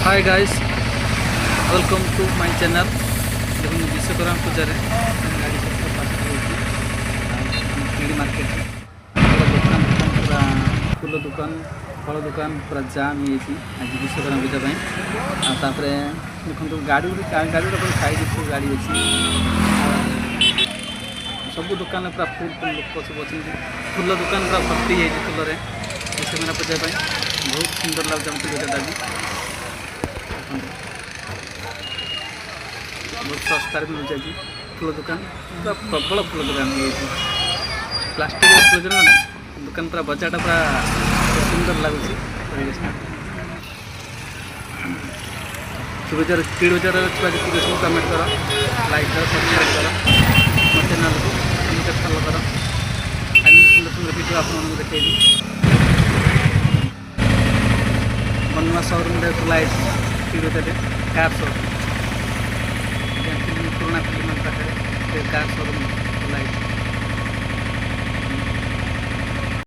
Hi guys, welcome to my channel. देखो विश्वकर्मा पूजा रे गाड़ी सब पास मार्केट दुकान पूरा फूल दुकान फल दुकान पूरा जाम हो आज विश्वकर्मा पूजा देखो गाड़ी गाड़ी साइड गाड़ी अच्छी सब दुकान पूरा फुल लोक सब अच्छे फूल दुकान पूरा भर्ती है फूल विश्वकर्मा पूजा बहुत सुंदर लगुच जगह भी बहुत सस्ता भी मिल जाए फूल दुकान पूरा प्रबल फूल दुकान प्लास्टिक फूल दुकान पूरा बजारटा पूरा सुंदर लगुच वीडियो सब कमेंट कर लाइक कर सब्सक्राइब कर मो चैनल को फॉलो कर सुंदर सुंदर वीडियो आप देखी बनवा showroom light video car showroom पुराना फिल्म पाखे कार शोरूम